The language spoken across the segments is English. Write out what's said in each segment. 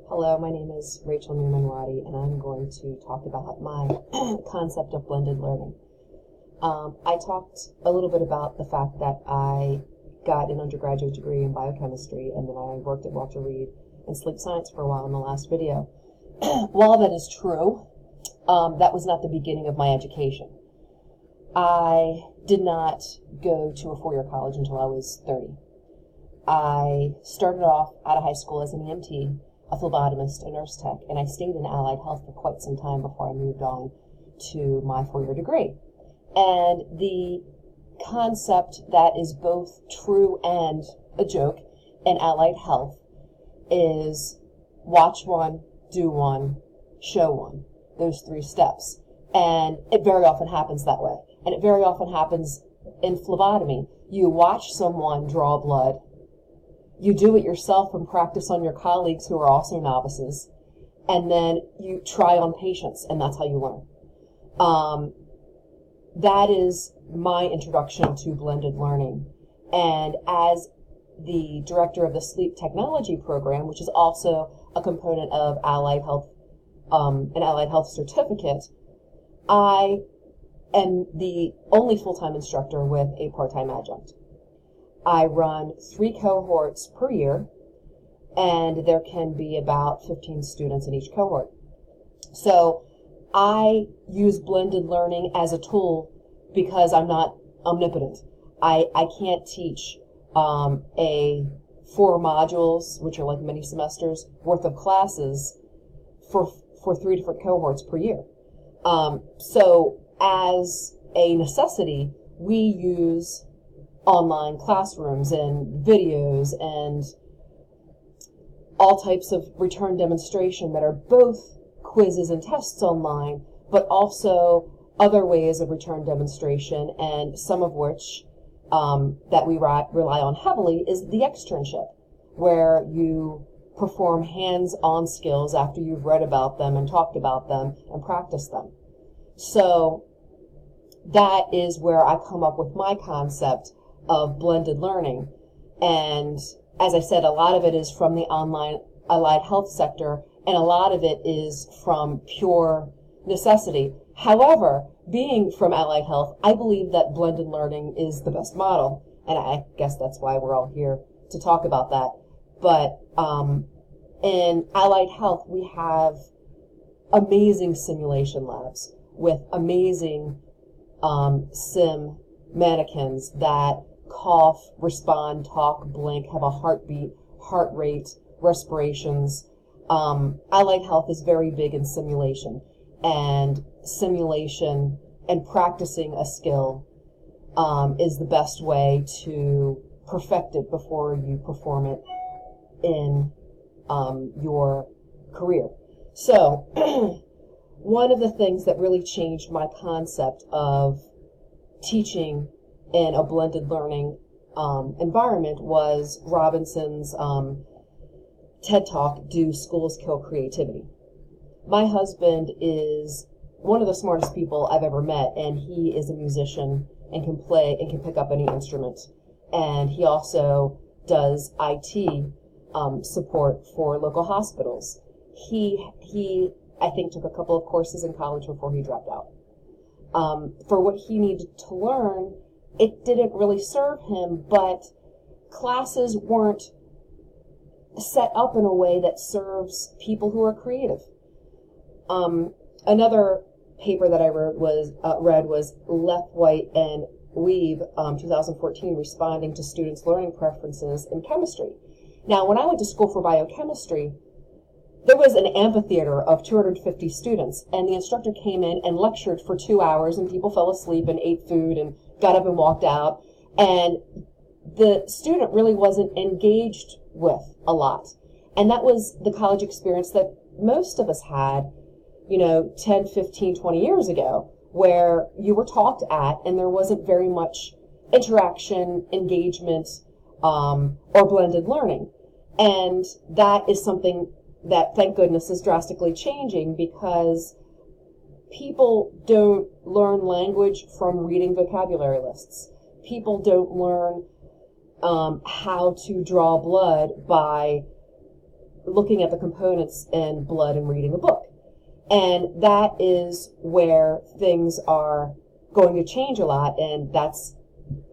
Hello, my name is Rachel Newman-Roddy, and I'm going to talk about my concept of blended learning. I talked a little bit about the fact that I got an undergraduate degree in biochemistry, and then I worked at Walter Reed in sleep science for a while in the last video. While that is true, that was not the beginning of my education. I did not go to a four-year college until I was 30. I started off out of high school as an EMT, a phlebotomist, a nurse tech, and I stayed in allied health for quite some time before I moved on to my four-year degree. And the concept that is both true and a joke in allied health is watch one, do one, show one. Those three steps. And it very often happens that way. And it very often happens in phlebotomy. You watch someone draw blood. You do it yourself and practice on your colleagues who are also novices. And then you try on patients, and that's how you learn. That is my introduction to blended learning. And as the director of the sleep technology program, which is also a component of allied health, an allied health certificate, I am the only full-time instructor with a part-time adjunct. I run 3 cohorts per year, and there can be about 15 students in each cohort. So I use blended learning as a tool because I'm not omnipotent. I can't teach a 4 modules, which are like mini semesters, worth of classes for 3 different cohorts per year. So as a necessity, we use online classrooms and videos and all types of return demonstration that are both quizzes and tests online, but also other ways of return demonstration, and some of which that we rely on heavily is the externship, where you perform hands-on skills after you've read about them and talked about them and practiced them. So that is where I come up with my concept of blended learning. And as I said, a lot of it is from the online allied health sector, and a lot of it is from pure necessity. However, being from allied health, I believe that blended learning is the best model, and I guess that's why we're all here to talk about that. But in allied health, we have amazing simulation labs with amazing sim mannequins that cough, respond, talk, blink, have a heartbeat, heart rate, respirations. Allied health is very big in simulation, and simulation and practicing a skill is the best way to perfect it before you perform it in your career. So one of the things that really changed my concept of teaching in a blended learning environment was Robinson's TED Talk, Do Schools Kill Creativity? My husband is one of the smartest people I've ever met, and he is a musician and can play and can pick up any instrument. And he also does IT support for local hospitals. He I think took a couple of courses in college before he dropped out. For what he needed to learn, it didn't really serve him, but classes weren't set up in a way that serves people who are creative. Another paper that I read was Left, White, and Weeb, 2014, responding to students' learning preferences in chemistry. Now, when I went to school for biochemistry, there was an amphitheater of 250 students, and the instructor came in and lectured for 2 hours, and people fell asleep and ate food and got up and walked out, and the student really wasn't engaged with a lot. And that was the college experience that most of us had, 10, 15, 20 years ago, where you were talked at and there wasn't very much interaction, engagement, or blended learning. And that is something that, thank goodness, is drastically changing, because people don't learn language from reading vocabulary lists. People don't learn how to draw blood by looking at the components in blood and reading a book. And that is where things are going to change a lot, and that's,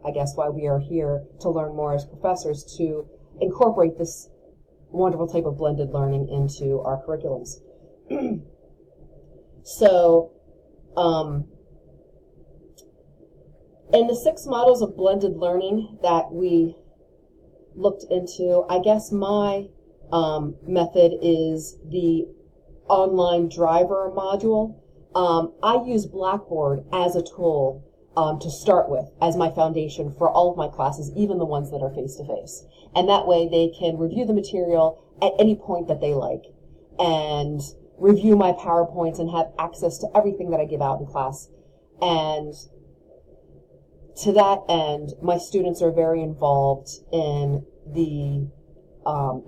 I guess, why we are here to learn more as professors, to incorporate this wonderful type of blended learning into our curriculums. So, in the 6 models of blended learning that we looked into, I guess my method is the online driver module. I use Blackboard as a tool to start with as my foundation for all of my classes, even the ones that are face-to-face. And that way they can review the material at any point that they like and review my PowerPoints and have access to everything that I give out in class. And to that end, my students are very involved in the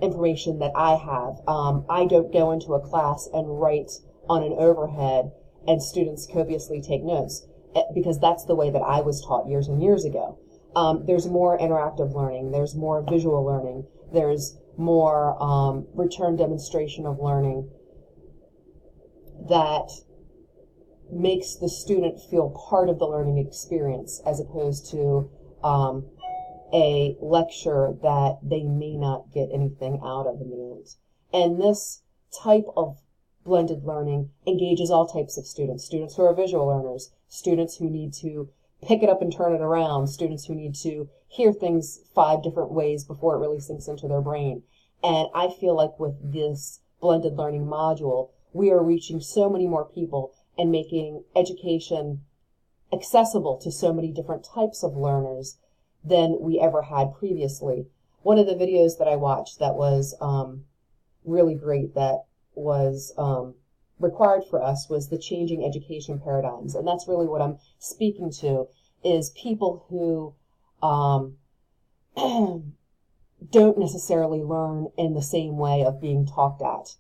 information that I have. I don't go into a class and write on an overhead and students copiously take notes, because that's the way that I was taught years and years ago. There's more interactive learning, there's more visual learning, there's more return demonstration of learning that makes the student feel part of the learning experience, as opposed to a lecture that they may not get anything out of in the end. And this type of blended learning engages all types of students. Students who are visual learners, students who need to pick it up and turn it around, students who need to hear things 5 different ways before it really sinks into their brain. And I feel like with this blended learning module, we are reaching so many more people and making education accessible to so many different types of learners than we ever had previously. One of the videos that I watched that was really great, that was required for us, was the changing education paradigms. And that's really what I'm speaking to, is people who don't necessarily learn in the same way of being talked at.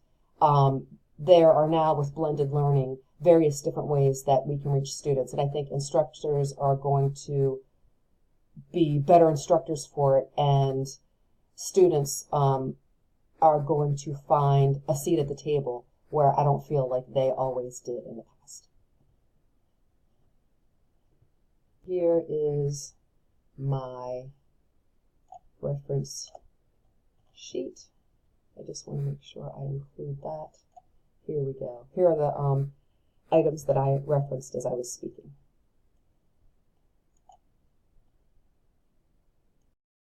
There are now, with blended learning, various different ways that we can reach students. And I think instructors are going to be better instructors for it, and students are going to find a seat at the table where I don't feel like they always did in the past. Here is my reference sheet. I just want to make sure I include that. Here we go. Here are the items that I referenced as I was speaking.